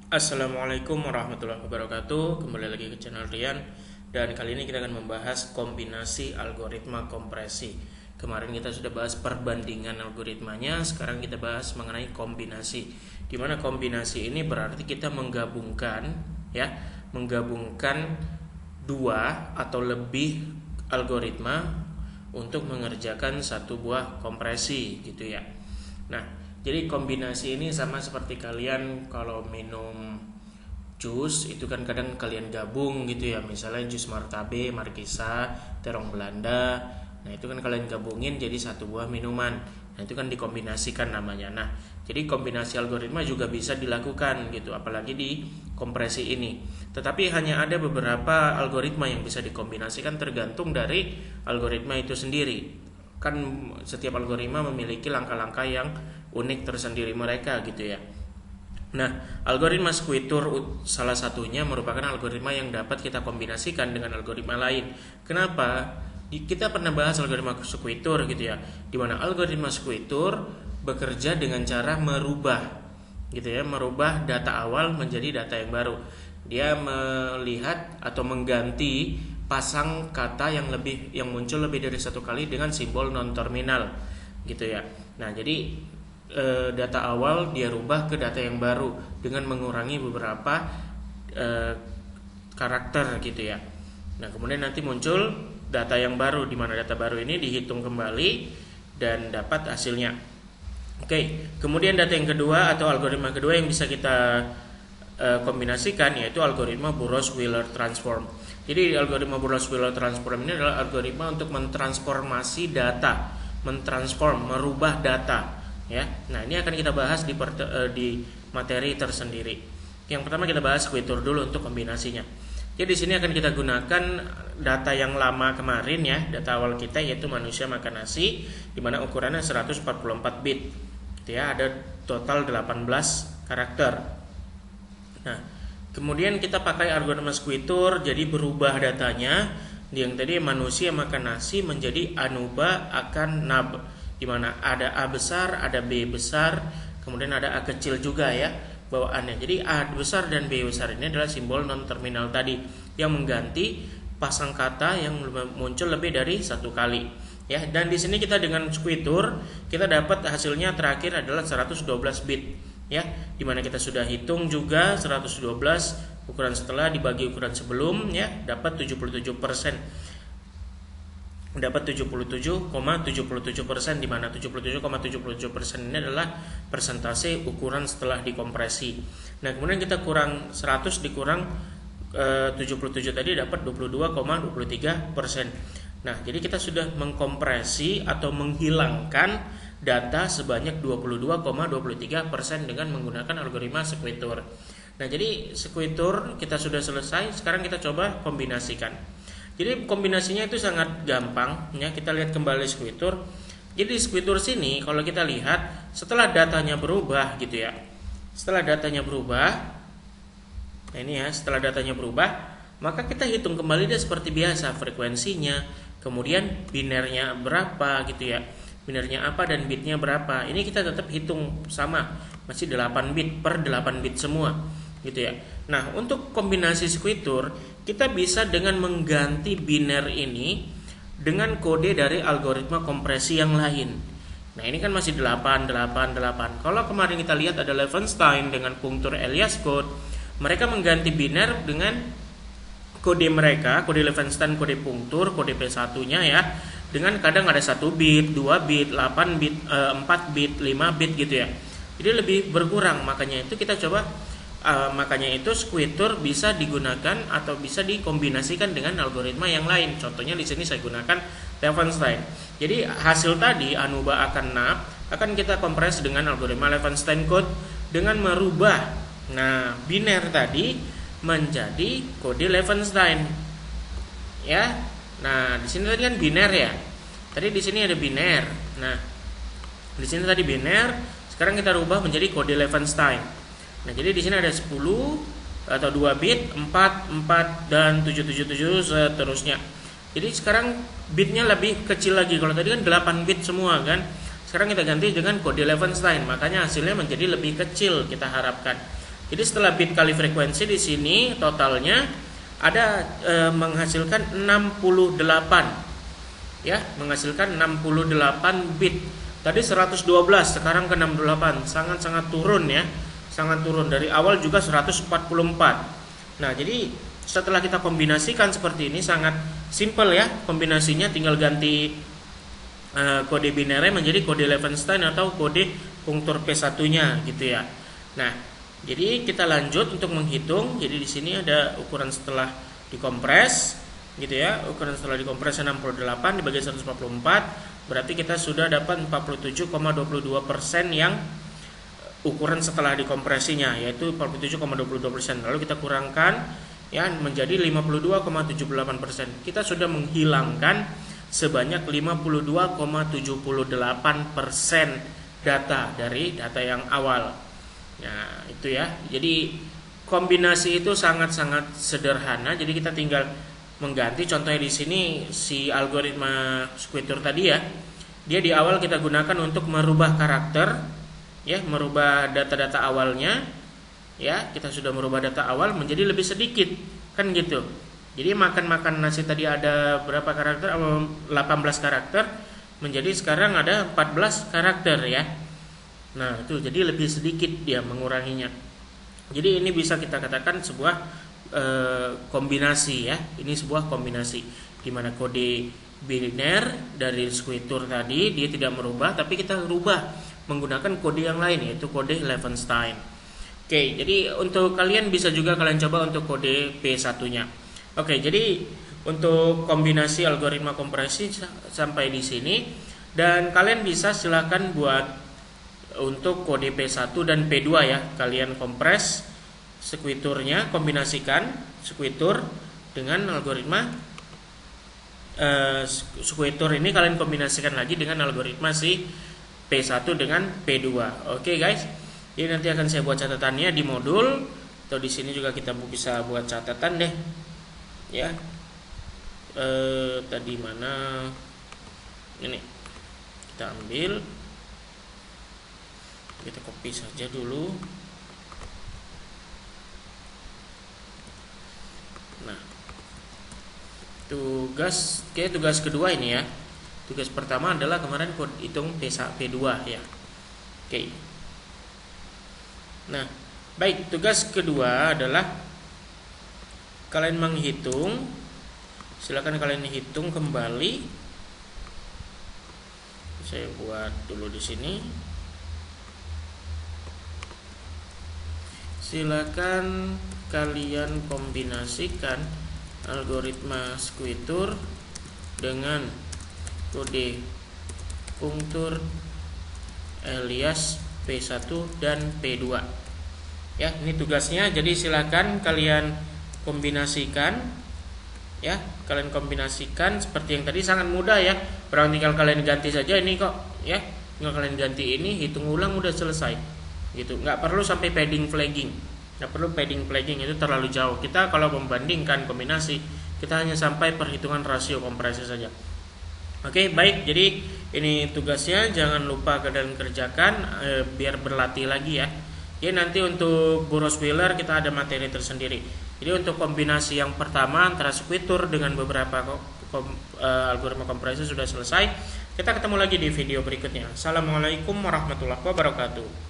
Assalamualaikum warahmatullahi wabarakatuh. Kembali lagi ke channel Rian. Dan kali ini kita akan membahas kombinasi algoritma kompresi. Kemarin kita sudah bahas perbandingan algoritmanya. Sekarang kita bahas mengenai kombinasi. Dimana kombinasi ini berarti kita menggabungkan dua atau lebih algoritma untuk mengerjakan satu buah kompresi gitu ya. Nah, jadi kombinasi ini sama seperti kalian kalau minum jus itu kan kadang kalian gabung gitu ya. Misalnya jus martabe, markisa, terong Belanda. Nah, itu kan kalian gabungin jadi satu buah minuman. Nah, itu kan dikombinasikan namanya. Nah, jadi kombinasi algoritma juga bisa dilakukan gitu, apalagi di kompresi ini. Tetapi hanya ada beberapa algoritma yang bisa dikombinasikan tergantung dari algoritma itu sendiri. Kan setiap algoritma memiliki langkah-langkah yang unik tersendiri mereka gitu ya. Nah, algoritma Square salah satunya merupakan algoritma yang dapat kita kombinasikan dengan algoritma lain. Kenapa? Kita pernah bahas algoritma Square gitu ya, dimana algoritma Square bekerja dengan cara merubah gitu ya, merubah data awal menjadi data yang baru. Dia melihat atau mengganti pasang kata yang muncul lebih dari satu kali dengan simbol non terminal gitu ya. Nah, jadi data awal dia rubah ke data yang baru dengan mengurangi beberapa karakter gitu ya. Nah, kemudian nanti muncul data yang baru, di mana data baru ini dihitung kembali dan dapat hasilnya. Oke, kemudian data yang kedua atau algoritma kedua yang bisa kita kombinasikan yaitu algoritma Burrows-Wheeler transform. Jadi algoritma Burrows-Wheeler transform ini adalah algoritma untuk mentransformasi data, merubah data ya. Nah, ini akan kita bahas di materi tersendiri. Yang pertama kita bahas Square dulu untuk kombinasinya. Jadi di sini akan kita gunakan data yang lama kemarin ya, data awal kita yaitu manusia makan nasi, di mana ukurannya 144 bit. Ya, ada total 18 karakter. Nah, kemudian kita pakai algoritma Square, jadi berubah datanya yang tadi manusia makan nasi menjadi anuba akan nab, di mana ada A besar, ada B besar, kemudian ada A kecil juga ya bawaannya. Jadi A besar dan B besar ini adalah simbol non terminal tadi yang mengganti pasang kata yang muncul lebih dari satu kali ya. Dan di sini kita dengan Square kita dapat hasilnya terakhir adalah 112 bit ya, dimana kita sudah hitung juga 112 ukuran setelah dibagi ukuran sebelum ya, dapat 77%, dapat 77,77%, di mana 77,77% ini adalah persentase ukuran setelah dikompresi. Nah, kemudian kita kurang 100 dikurang 77 tadi dapat 22,23%. Nah, jadi kita sudah mengkompresi atau menghilangkan data sebanyak 22,23% dengan menggunakan algoritma Square. Nah, jadi Square kita sudah selesai. Sekarang kita coba kombinasikan. Jadi kombinasinya itu sangat gampang ya. Kita lihat kembali Square. Jadi Square sini kalau kita lihat setelah datanya berubah gitu ya. Setelah datanya berubah, nah ini ya, setelah datanya berubah, maka kita hitung kembali dia seperti biasa, frekuensinya, kemudian binernya berapa gitu ya. Binernya apa dan bitnya berapa. Ini kita tetap hitung sama, masih 8 bit per 8 bit semua gitu ya. Nah, untuk kombinasi Square kita bisa dengan mengganti biner ini dengan kode dari algoritma kompresi yang lain. Nah, ini kan masih 888. Kalau kemarin kita lihat ada Levenstein dengan punktur Elias code, mereka mengganti biner dengan kode mereka, kode Levenstein, kode punktur, kode P1-nya ya, dengan kadang ada 1 bit, 2 bit, 8 bit, 4 bit, 5 bit gitu ya. Jadi lebih berkurang, makanya itu kita coba makanya itu Square bisa digunakan atau bisa dikombinasikan dengan algoritma yang lain. Contohnya di sini saya gunakan Levenstein. Jadi hasil tadi anuba akan nab akan kita kompres dengan algoritma Levenstein code dengan merubah biner tadi menjadi kode Levenstein. Ya. Nah, di sini tadi kan biner ya. Tadi di sini ada biner. Nah, di sini tadi biner, sekarang kita rubah menjadi kode Levenstein. Nah, jadi di sini ada 10 atau 2 bit, 4, 4 dan 777 seterusnya. Jadi sekarang bitnya lebih kecil lagi. Kalau tadi kan 8 bit semua kan. Sekarang kita ganti dengan kode Levenstein, makanya hasilnya menjadi lebih kecil kita harapkan. Jadi setelah bit kali frekuensi di sini totalnya ada menghasilkan 68, ya, menghasilkan 68 bit. Tadi 112, sekarang ke 68, sangat-sangat turun ya, sangat turun. Dari awal juga 144. Nah, jadi setelah kita kombinasikan seperti ini sangat simple ya kombinasinya, tinggal ganti kode binarnya menjadi kode Levenshtein atau kode punktur P1-nya gitu ya. Nah, jadi kita lanjut untuk menghitung. Jadi di sini ada ukuran setelah dikompres gitu ya. Ukuran setelah dikompres 68 dibagi 144, berarti kita sudah dapat 47,22% yang ukuran setelah dikompresinya, yaitu 47,22%. Lalu kita kurangkan ya menjadi 52,78%. Kita sudah menghilangkan sebanyak 52,78% data dari data yang awal. Nah, itu ya. Jadi kombinasi itu sangat-sangat sederhana. Jadi kita tinggal mengganti. Contohnya di sini si algoritma Squidward tadi ya. Dia di awal kita gunakan untuk merubah karakter, ya, merubah data-data awalnya. Ya, kita sudah merubah data awal menjadi lebih sedikit, kan gitu. Jadi makan nasi tadi ada berapa karakter? 18 karakter, menjadi sekarang ada 14 karakter ya. Nah, itu jadi lebih sedikit dia menguranginya. Jadi ini bisa kita katakan sebuah kombinasi ya. Ini sebuah kombinasi di mana kode biner dari Squidward tadi dia tidak merubah, tapi kita rubah menggunakan kode yang lain, yaitu kode Levenshtein. Oke, jadi untuk kalian bisa juga kalian coba untuk kode P1-nya. Oke, jadi untuk kombinasi algoritma kompresi sampai di sini, dan kalian bisa silakan buat untuk kode P1 dan P2 ya. Kalian kompres Squidward-nya, kombinasikan Squidward dengan algoritma Squidward ini kalian kombinasikan lagi dengan algoritma si P1 dengan P2. Oke guys. Jadi nanti akan saya buat catatannya di modul, atau di sini juga kita bisa buat catatan deh. Ya, tadi mana ini kita ambil, kita copy saja dulu. Nah, tugas kedua ini ya. Tugas pertama adalah kemarin hitung P2 ya. Oke. Nah, baik, tugas kedua adalah kalian menghitung. Silakan kalian hitung kembali. Saya buat dulu di sini. Silakan kalian kombinasikan algoritma Squidward dengan kode punktur alias P1 dan P2. Ya, ini tugasnya. Jadi silakan kalian kombinasikan ya, kalian kombinasikan seperti yang tadi, sangat mudah ya. Berarti tinggal kalian ganti saja ini kok ya. Tinggal kalian ganti ini, hitung ulang, udah selesai. Gitu. Nggak perlu sampai padding flagging. Nggak perlu padding flagging, itu terlalu jauh. Kita kalau membandingkan kombinasi, kita hanya sampai perhitungan rasio kompresi saja. Oke, baik. Jadi ini tugasnya, jangan lupa kalian kerjakan biar berlatih lagi ya. Ya, nanti untuk boros wheeler kita ada materi tersendiri. Jadi untuk kombinasi yang pertama antara Squidward dengan beberapa algoritma kompresi sudah selesai. Kita ketemu lagi di video berikutnya. Assalamualaikum warahmatullahi wabarakatuh.